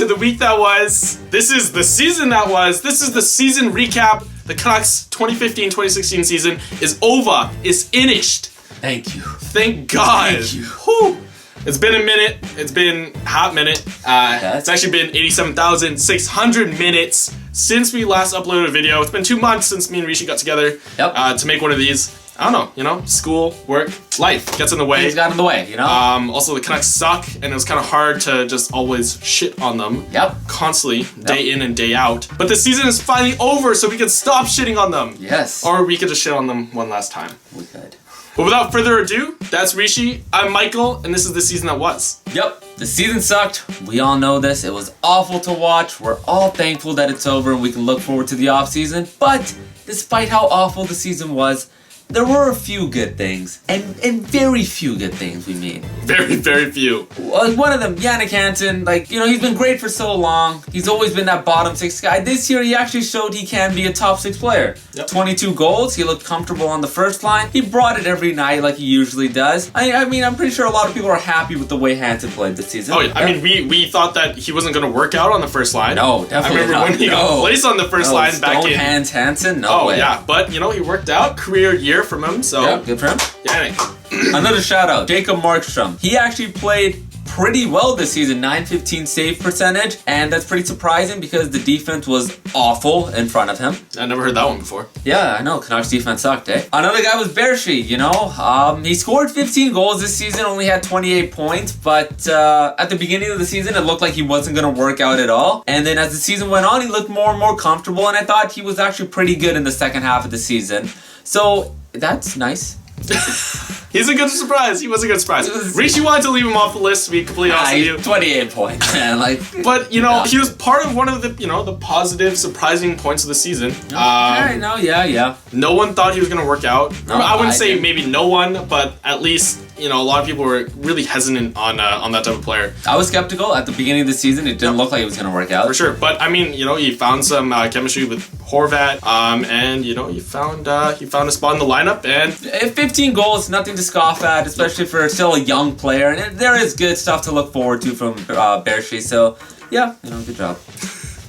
to the week that was. This is the season that was. This is the season recap. The Canucks 2015-2016 season is over. It's finished. Thank you. Thank God. Thank you. Whew. It's been a minute. It's been half minute. It's actually been 87,600 minutes since we last uploaded a video. It's been 2 months since me and Rishi got together to make one of these. I don't know, school, work, life gets in the way. Things got in the way, Also, the Canucks suck, and it was kind of hard to just always shit on them. Constantly, day in and day out. But the season is finally over, so we can stop shitting on them. Yes. Or we could just shit on them one last time. We could. But without further ado, that's Rishi, I'm Michael, and this is the season that was. Yep, the season sucked. We all know this. It was awful to watch. We're all thankful that it's over and we can look forward to the offseason. But despite how awful the season was, there were a few good things, and very few good things, we mean. Very, very few. One of them, Jannik Hansen, he's been great for so long. He's always been that bottom six guy. This year, he actually showed he can be a top six player. 22 goals, he looked comfortable on the first line. He brought it every night like he usually does. I mean, I'm pretty sure a lot of people are happy with the way Hansen played this season. Oh, yeah. I mean, we thought that he wasn't going to work out on the first line. No, definitely I remember when he got placed on the first line back in... Hands Hansen? No way. Oh, yeah. But, he worked out. Career year from him, so... Yeah, good for him. Jannik. Another shout out, Jacob Markstrom. He actually played pretty well this season, .915 save percentage, and that's pretty surprising because the defense was awful in front of him. I never heard that one before. Yeah, I know, Canucks defense sucked, eh? Another guy was Bershi, he scored 15 goals this season, only had 28 points, but at the beginning of the season, it looked like he wasn't going to work out at all, and then as the season went on, he looked more and more comfortable, and I thought he was actually pretty good in the second half of the season. So, that's nice. He's a good surprise. He was a good surprise. Rishi wanted to leave him off the list, to be completely honest with you. 28 points, man. But, he was part of one of the, the positive, surprising points of the season. Yeah. No one thought he was going to work out. No, I wouldn't say maybe no one, but at least, a lot of people were really hesitant on that type of player. I was skeptical at the beginning of the season. It didn't look like it was going to work out. For sure. But, I mean, he found some chemistry with Horvat, and, he found a spot in the lineup, and... 15 goals, nothing to scoff at, especially for still a young player, and there is good stuff to look forward to from Bershi, so yeah, good job.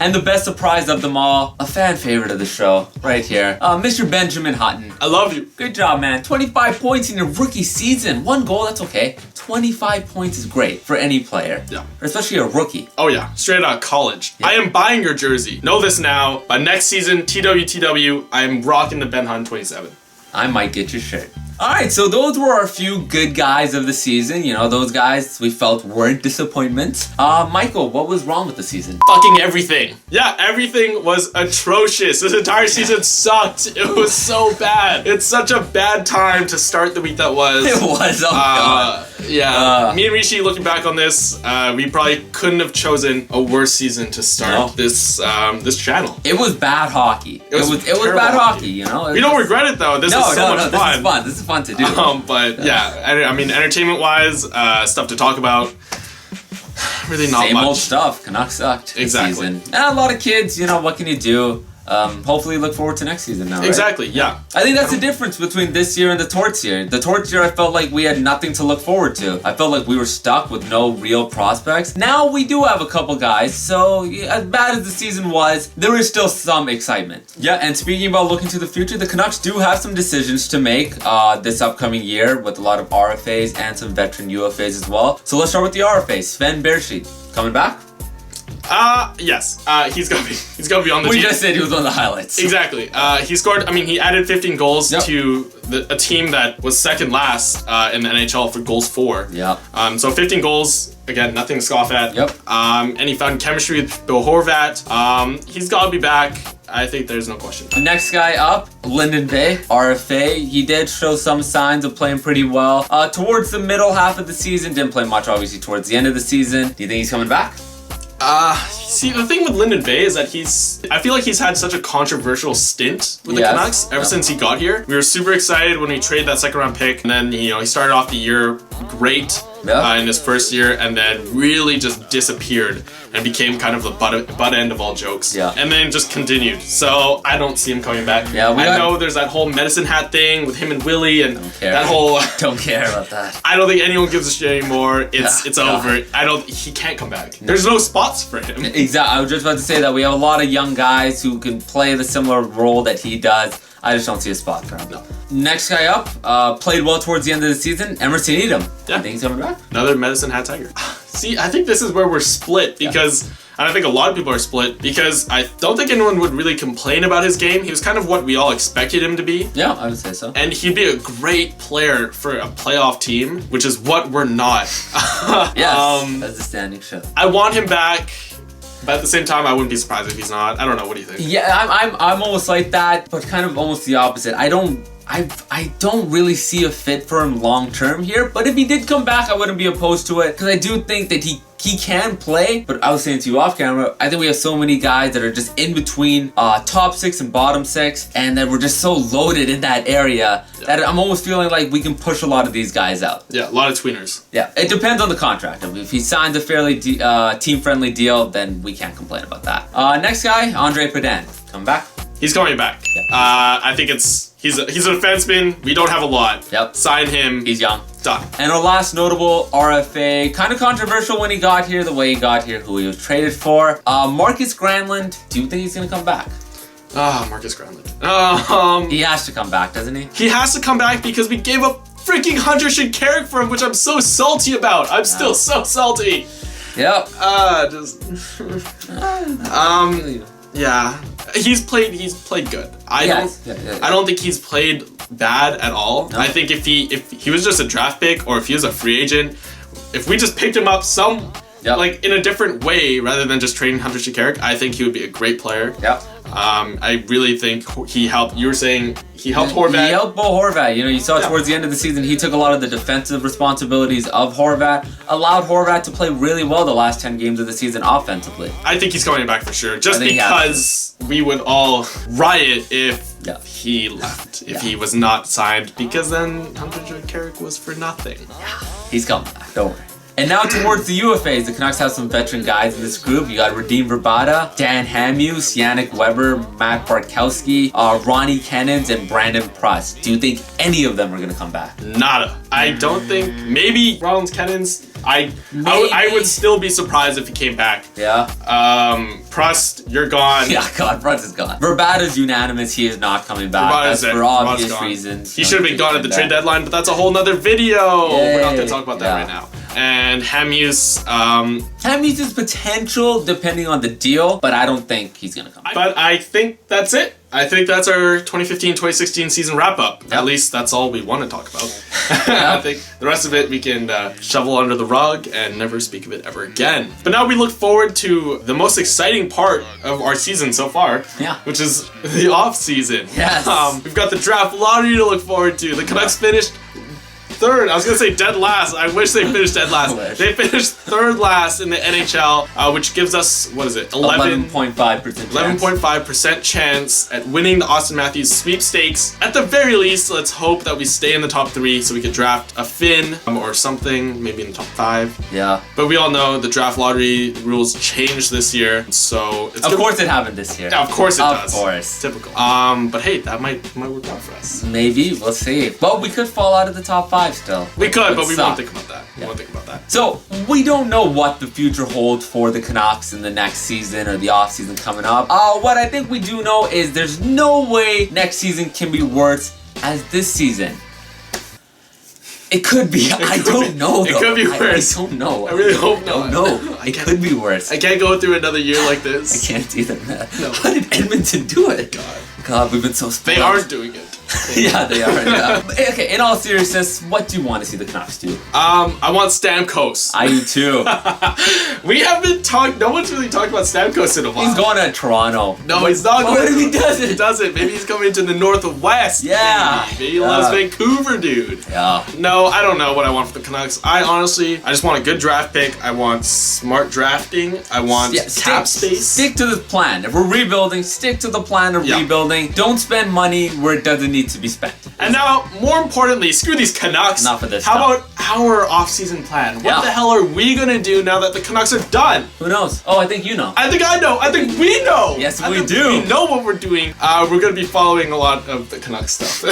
And the best surprise of them all, a fan favorite of the show, right here, Mr. Benjamin Hutton. I love you. Good job, man. 25 points in your rookie season. 1 goal, that's okay. 25 points is great for any player. Yeah. Especially a rookie. Oh yeah, straight out of college. Yeah. I am buying your jersey. Know this now. By next season, TWTW, I am rocking the Ben Hutton 27. I might get your shirt. Alright, so those were our few good guys of the season. Those guys we felt weren't disappointments. Michael, what was wrong with the season? Fucking everything. Yeah, everything was atrocious. This entire season sucked. It was so bad. It's such a bad time to start the week that was. It was, oh god. Yeah, me and Rishi looking back on this, we probably couldn't have chosen a worse season to start this channel. It was bad hockey. It was bad hockey, We don't regret it though. This is so much fun. This is fun to do. But yeah, I mean, entertainment-wise, stuff to talk about. Really not Same much. old stuff. Canucks sucked. Exactly. This season. And a lot of kids. What can you do? Hopefully look forward to next season now, right? Exactly, yeah. I think that's the difference between this year and the Torts year. The Torts year, I felt like we had nothing to look forward to. I felt like we were stuck with no real prospects. Now we do have a couple guys, so as bad as the season was, there is still some excitement. Yeah, and speaking about looking to the future, the Canucks do have some decisions to make this upcoming year with a lot of RFAs and some veteran UFAs as well. So let's start with the RFAs. Sven Bershi, coming back? Yes. He's gotta be on the team. We just said he was on the highlights. Exactly. He scored, he added 15 goals to a team that was second last in the NHL for goals for. Yeah. So 15 goals, again, nothing to scoff at. Yep. And he found chemistry with Bill Horvat. He's gotta be back. I think there's no question. Next guy up, Lyndon Bay, RFA. He did show some signs of playing pretty well. Towards the middle half of the season, didn't play much obviously towards the end of the season. Do you think he's coming back? See, the thing with Lyndon Bay is that I feel like he's had such a controversial stint with the Canucks ever since he got here. We were super excited when we traded that second round pick, and then, he started off the year great. in his first year, and then really just disappeared and became kind of the butt end of all jokes. Yeah. And then just continued. So I don't see him coming back. Yeah, I know there's that whole medicine hat thing with him and Willie, and that whole. Don't care about that. I don't think anyone gives a shit anymore. It's over. He can't come back. There's no spots for him. Exactly. I was just about to say that we have a lot of young guys who can play the similar role that he does. I just don't see a spot for him. No. Next guy up, played well towards the end of the season, Emerson Edom. Yeah. I think he's coming back. Another medicine hat tiger. See, I think this is where we're split because, and I think a lot of people are split because I don't think anyone would really complain about his game. He was kind of what we all expected him to be. Yeah, I would say so. And he'd be a great player for a playoff team, which is what we're not. Yes, that's a standing ship. I want him back. But at the same time, I wouldn't be surprised if he's not. I don't know. What do you think? Yeah, I'm almost like that, but kind of almost the opposite. I don't really see a fit for him long term here. But if he did come back, I wouldn't be opposed to it because I do think that he can play. But I was saying to you off camera, I think we have so many guys that are just in between top 6 and bottom 6, and that we're just so loaded in that area that I'm almost feeling like we can push a lot of these guys out. Yeah, a lot of tweeners. Yeah, it depends on the contract. I mean, if he signs a fairly team-friendly deal, then we can't complain about that. Next guy, Andre Padan. Come back. He's coming back. Yeah. I think he's a defenseman. We don't have a lot. Yep. Sign him. He's young. Done. And our last notable RFA, kind of controversial when he got here, the way he got here, who he was traded for. Marcus Granlund. Do you think he's gonna come back? Marcus Granlund. He has to come back, doesn't he? He has to come back because we gave up freaking Hunter Shinkarik for him, which I'm so salty about. I'm still so salty. Yep. Yeah. He's played good. I don't think he's played bad at all. No. I think if he was just a draft pick or if he was a free agent, if we just picked him up like in a different way rather than just trading Hunter Shinkarik, I think he would be a great player. Yep. I really think he helped. You were saying he helped Horvat. He helped Bo Horvat. You know, you saw towards the end of the season, he took a lot of the defensive responsibilities of Horvat, allowed Horvat to play really well the last 10 games of the season offensively. I think he's coming back for sure. Just because we would all riot if he left, if he was not signed, because then Hunter Shinkarik was for nothing. Yeah. He's coming back. Don't worry. And now towards the UFAs, the Canucks have some veteran guys in this group. You got Radim Verbata, Dan Hamhuis, Yannick Weber, Matt Bartkowski, Ronnie Kennens, and Brandon Pruss. Do you think any of them are going to come back? Nada. I don't think. Maybe Rollins Kennens. I would still be surprised if he came back. Yeah. Pruss, you're gone. Yeah, God, Pruss is gone. Verbata's unanimous. He is not coming back. That's for obvious reasons. He should have been gone at the trade deadline, but that's a whole nother video. Yay. We're not going to talk about that right now. And Hamhuis. Hamhuis' potential, depending on the deal, but I don't think he's going to come back. But I think that's it. I think that's our 2015-2016 season wrap-up. Yep. At least that's all we want to talk about. I think the rest of it we can shovel under the rug and never speak of it ever again. But now we look forward to the most exciting part of our season so far, which is the off-season. Yes. We've got the draft lottery to look forward to. The Canucks finished third. I was going to say dead last. I wish they finished dead last. They finished third last in the NHL, which gives us, what is it? 11.5% 11.5% chance at winning the Austin Matthews sweepstakes. At the very least, let's hope that we stay in the top 3 so we could draft a Finn or something, maybe in the top 5. Yeah. But we all know the draft lottery rules changed this year, so it's Of course it happened this year. Yeah, of course it does. Of course. Typical. But hey, that might work out for us. Maybe, we'll see. But we could fall out of the top 5 still. We could, but we won't think about that. We won't think about that. So, we don't know what the future holds for the Canucks in the next season or the off-season coming up. What I think we do know is there's no way next season can be worse as this season. It could be. I don't know, though. It could be worse. I don't know. I really hope not. No, it could be worse. I can't go through another year like this. I can't either, man. No. How did Edmonton do it? God, we've been so spoiled. They aren't doing it. Yeah, they are. Yeah. Okay, in all seriousness, what do you want to see the Canucks do? I want Stamkos. I do too. We haven't talked. No one's really talked about Stamkos in a while. He's going to Toronto. No, he's not going. What if he doesn't? He doesn't. Maybe he's coming to the Northwest. Yeah. Maybe he loves Vancouver, dude. Yeah. No, I don't know what I want for the Canucks. I just want a good draft pick. I want smart drafting. I want cap space. Stick to the plan. If we're rebuilding, stick to the plan of rebuilding. Don't spend money where it doesn't need money to be spent. And now, more importantly, screw these Canucks. Enough of this How stuff. about our off-season plan? What the hell are we gonna do now that the Canucks are done? Who knows? Oh, I think you know. I think I know. I think we know. Yes, I we think do. We know what we're doing. We're gonna be following a lot of the Canucks stuff.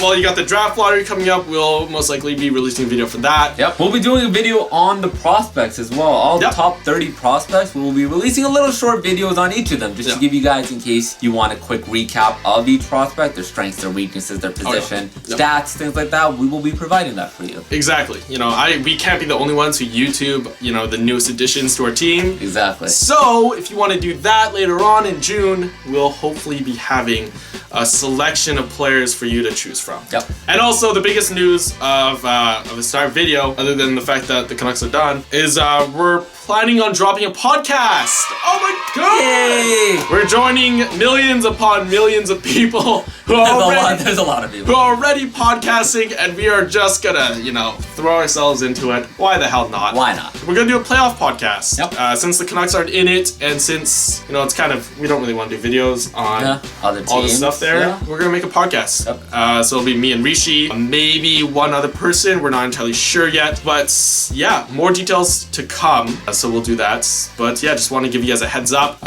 Well, you got the draft lottery coming up. We'll most likely be releasing a video for that. Yep. We'll be doing a video on the prospects as well. All the top 30 prospects. We will be releasing a little short videos on each of them, just to give you guys, in case you want a quick recap of each prospect, their strengths, their weaknesses, their position, stats, things like that. We will be providing that for you. Exactly. You know, we can't be the only ones who YouTube, you know, the newest additions to our team. Exactly. So, if you want to do that later on in June, we'll hopefully be having a selection of players for you to choose from. Yep. And also, the biggest news of the start video, other than the fact that the Canucks are done, is we're planning on dropping a podcast. Oh my god! Yay! We're joining millions upon millions of people who are there's a lot of people who are already podcasting, and we are just gonna, you know, throw ourselves into it. Why the hell not? Why not? We're gonna do a playoff podcast. Yep. Since the Canucks aren't in it, and since, you know, it's kind of, we don't really want to do videos on other teams, all the stuff there, we're gonna make a podcast. Yep. So it'll be me and Rishi, maybe one other person. We're not entirely sure yet, but yeah, more details to come. So we'll do that. But yeah, just want to give you guys a heads up.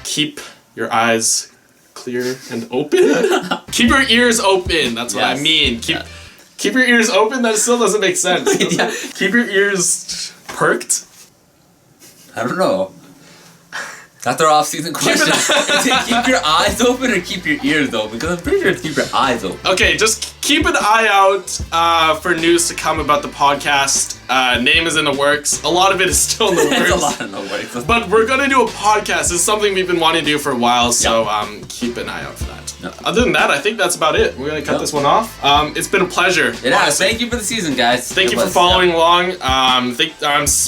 Keep your eyes clear and open. Keep your ears open. That's what I mean. Keep your ears open. That still doesn't make sense. Keep your ears perked. I don't know. That's our off-season question. Is it keep your eyes open or keep your ears open? Because I'm pretty sure it's keep your eyes open. Okay, just keep an eye out for news to come about the podcast. Name is in the works. A lot of it is still in the works. It's a lot in the works. But we're gonna do a podcast. It's something we've been wanting to do for a while, so keep an eye out for that. Other than that, I think that's about it. We're gonna cut this one off. It's been a pleasure. It has. Thank you for the season, guys. Thank you for following along.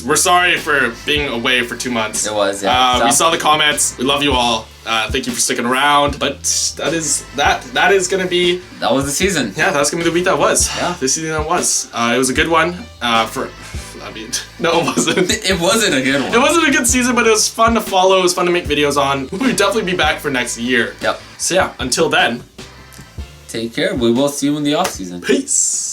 We're sorry for being away for 2 months. It was, we saw the comments. We love you all. Thank you for sticking around. But that is gonna be. That was the season. Yeah, that's gonna be the week that was. Yeah. This season that was. It was a good one. No, it wasn't. It wasn't a good one. It wasn't a good season, but it was fun to follow. It was fun to make videos on. We'll definitely be back for next year. Yep. So yeah, until then. Take care. We will see you in the off season. Peace.